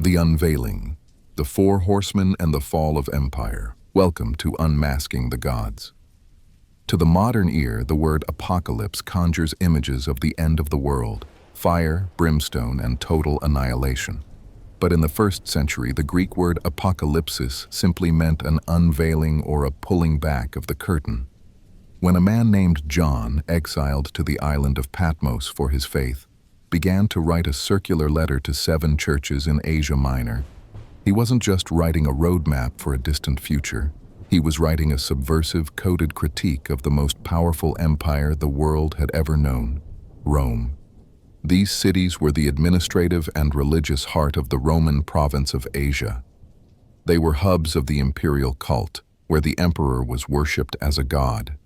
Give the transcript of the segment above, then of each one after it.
The Unveiling, the Four Horsemen and the Fall of Empire. Welcome to Unmasking the Gods. To the modern ear, the word apocalypse conjures images of the end of the world, fire, brimstone, and total annihilation. But in the first century, the Greek word apocalypsis simply meant an unveiling or a pulling back of the curtain. When a man named John, exiled to the island of Patmos for his faith, began to write a circular letter to 7 churches in Asia Minor, he wasn't just writing a roadmap for a distant future. He was writing a subversive, coded critique of the most powerful empire the world had ever known, Rome. These cities were the administrative and religious heart of the Roman province of Asia. They were hubs of the imperial cult, where the emperor was worshipped as a god.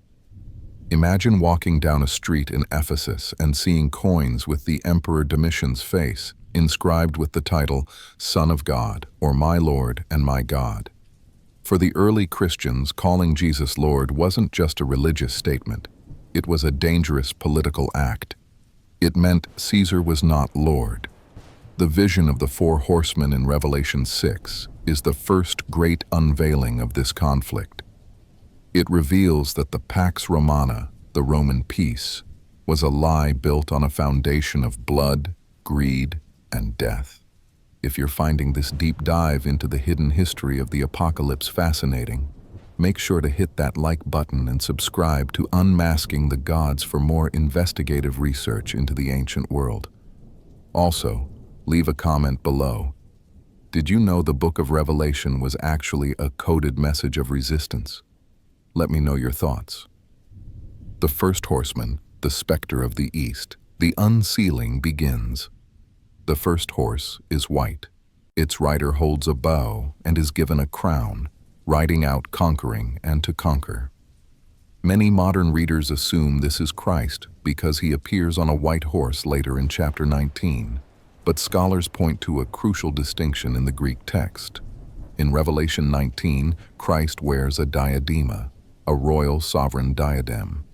Imagine walking down a street in Ephesus and seeing coins with the Emperor Domitian's face, inscribed with the title, Son of God, or My Lord and My God. For the early Christians, calling Jesus Lord wasn't just a religious statement. It was a dangerous political act. It meant Caesar was not Lord. The vision of the Four Horsemen in Revelation 6 is the first great unveiling of this conflict. It reveals that the Pax Romana, the Roman peace, was a lie built on a foundation of blood, greed, and death. If you're finding this deep dive into the hidden history of the apocalypse fascinating, make sure to hit that like button and subscribe to Unmasking the Gods for more investigative research into the ancient world. Also, leave a comment below. Did you know the book of Revelation was actually a coded message of resistance? Let me know your thoughts. The first horseman, the specter of the east, the unsealing begins. The first horse is white. Its rider holds a bow and is given a crown, riding out conquering and to conquer. Many modern readers assume this is Christ because he appears on a white horse later in chapter 19, but scholars point to a crucial distinction in the Greek text. In Revelation 19, Christ wears a diadema, a royal sovereign diadem.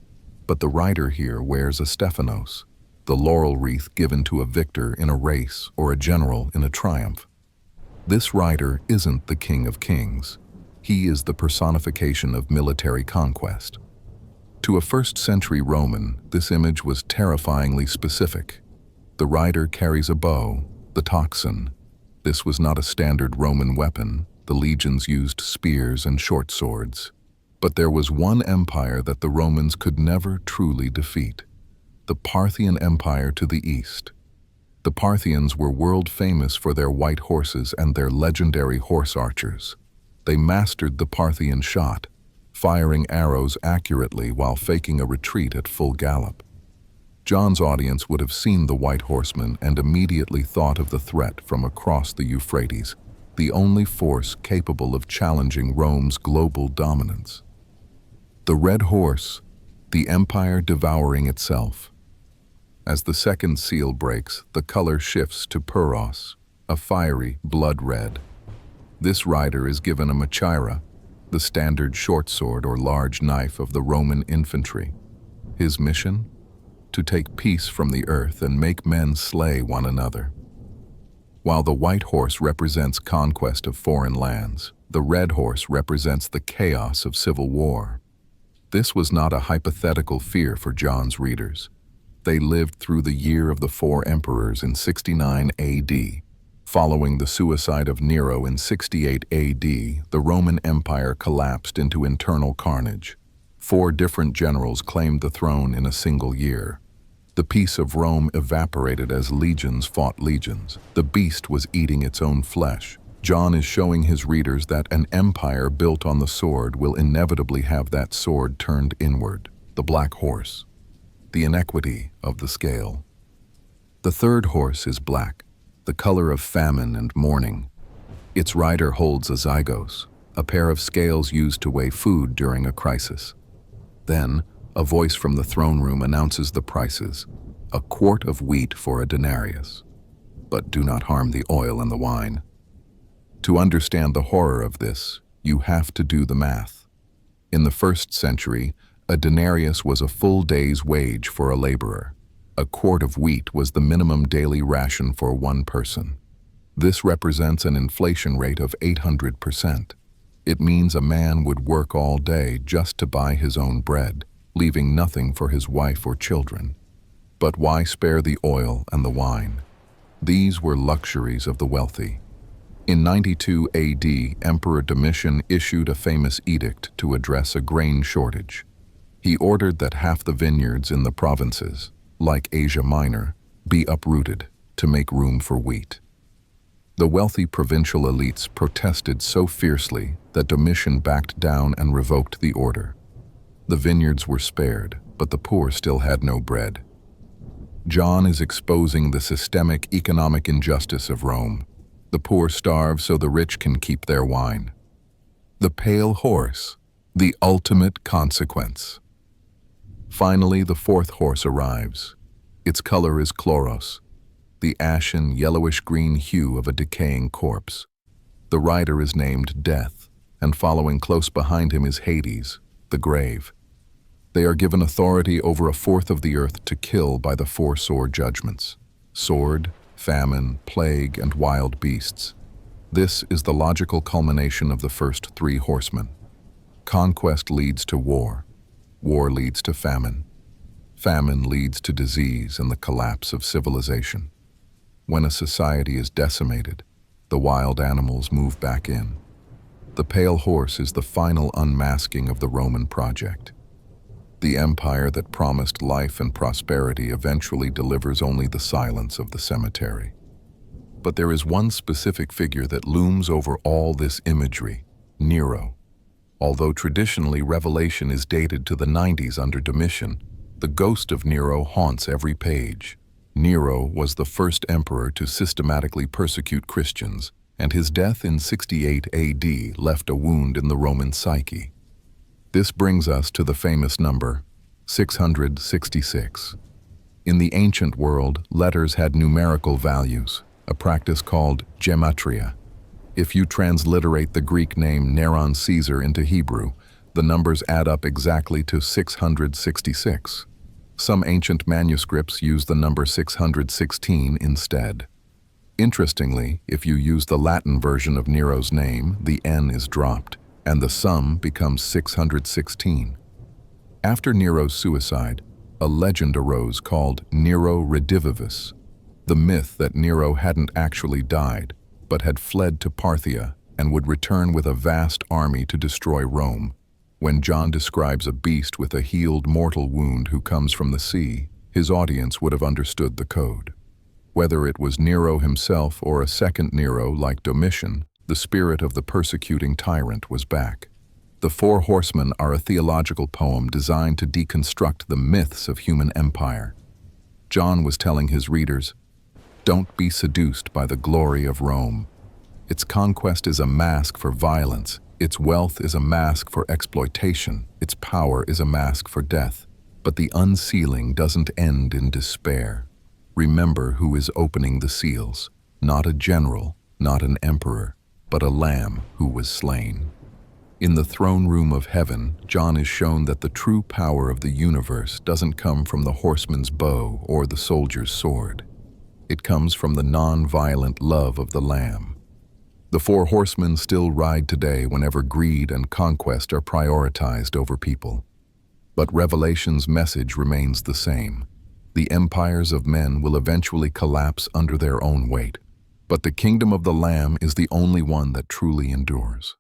But the rider here wears a Stephanos, the laurel wreath given to a victor in a race or a general in a triumph. This rider isn't the King of Kings. He is the personification of military conquest. To a first-century Roman, this image was terrifyingly specific. The rider carries a bow, the toxin. This was not a standard Roman weapon. The legions used spears and short swords. But there was one empire that the Romans could never truly defeat, the Parthian Empire to the east. The Parthians were world famous for their white horses and their legendary horse archers. They mastered the Parthian shot, firing arrows accurately while faking a retreat at full gallop. John's audience would have seen the white horsemen and immediately thought of the threat from across the Euphrates, the only force capable of challenging Rome's global dominance. The red horse, the empire devouring itself. As the second seal breaks, the color shifts to puros, a fiery blood red. This rider is given a machaira, the standard short sword or large knife of the Roman infantry. His mission? To take peace from the earth and make men slay one another. While the white horse represents conquest of foreign lands, the red horse represents the chaos of civil war. This was not a hypothetical fear for John's readers. They lived through the year of the 4 emperors in 69 AD. Following the suicide of Nero in 68 AD, the Roman Empire collapsed into internal carnage. 4 different generals claimed the throne in a single year. The peace of Rome evaporated as legions fought legions. The beast was eating its own flesh. John is showing his readers that an empire built on the sword will inevitably have that sword turned inward, the black horse, the inequity of the scale. The third horse is black, the color of famine and mourning. Its rider holds a zygos, a pair of scales used to weigh food during a crisis. Then, a voice from the throne room announces the prices, a quart of wheat for a denarius. But do not harm the oil and the wine. To understand the horror of this, you have to do the math. In the first century, a denarius was a full day's wage for a laborer. A quart of wheat was the minimum daily ration for one person. This represents an inflation rate of 800%. It means a man would work all day just to buy his own bread, leaving nothing for his wife or children. But why spare the oil and the wine? These were luxuries of the wealthy. In 92 AD, Emperor Domitian issued a famous edict to address a grain shortage. He ordered that half the vineyards in the provinces, like Asia Minor, be uprooted to make room for wheat. The wealthy provincial elites protested so fiercely that Domitian backed down and revoked the order. The vineyards were spared, but the poor still had no bread. John is exposing the systemic economic injustice of Rome. The poor starve so the rich can keep their wine. The pale horse, the ultimate consequence. Finally, the fourth horse arrives. Its color is chloros, the ashen, yellowish-green hue of a decaying corpse. The rider is named Death, and following close behind him is Hades, the grave. They are given authority over a fourth of the earth to kill by the four sword judgments: sword, famine, plague, and wild beasts. This is the logical culmination of the first three horsemen. Conquest leads to war. War leads to famine. Famine leads to disease and the collapse of civilization. When a society is decimated, the wild animals move back in. The pale horse is the final unmasking of the Roman project. The empire that promised life and prosperity eventually delivers only the silence of the cemetery. But there is one specific figure that looms over all this imagery: Nero. Although traditionally Revelation is dated to the 90s under Domitian, the ghost of Nero haunts every page. Nero was the first emperor to systematically persecute Christians, and his death in 68 AD left a wound in the Roman psyche. This brings us to the famous number, 666. In the ancient world, letters had numerical values, a practice called gematria. If you transliterate the Greek name Neron Caesar into Hebrew, the numbers add up exactly to 666. Some ancient manuscripts use the number 616 instead. Interestingly, if you use the Latin version of Nero's name, the N is dropped, and the sum becomes 616. After Nero's suicide, a legend arose called Nero Redivivus, the myth that Nero hadn't actually died, but had fled to Parthia and would return with a vast army to destroy Rome. When John describes a beast with a healed mortal wound who comes from the sea, his audience would have understood the code. Whether it was Nero himself or a second Nero like Domitian, the spirit of the persecuting tyrant was back. The Four Horsemen are a theological poem designed to deconstruct the myths of human empire. John was telling his readers, "Don't be seduced by the glory of Rome. Its conquest is a mask for violence. Its wealth is a mask for exploitation. Its power is a mask for death. But the unsealing doesn't end in despair. Remember who is opening the seals. Not a general, not an emperor, but a lamb who was slain." In the throne room of heaven, John is shown that the true power of the universe doesn't come from the horseman's bow or the soldier's sword. It comes from the non-violent love of the Lamb. The Four Horsemen still ride today whenever greed and conquest are prioritized over people. But Revelation's message remains the same. The empires of men will eventually collapse under their own weight, but the kingdom of the Lamb is the only one that truly endures.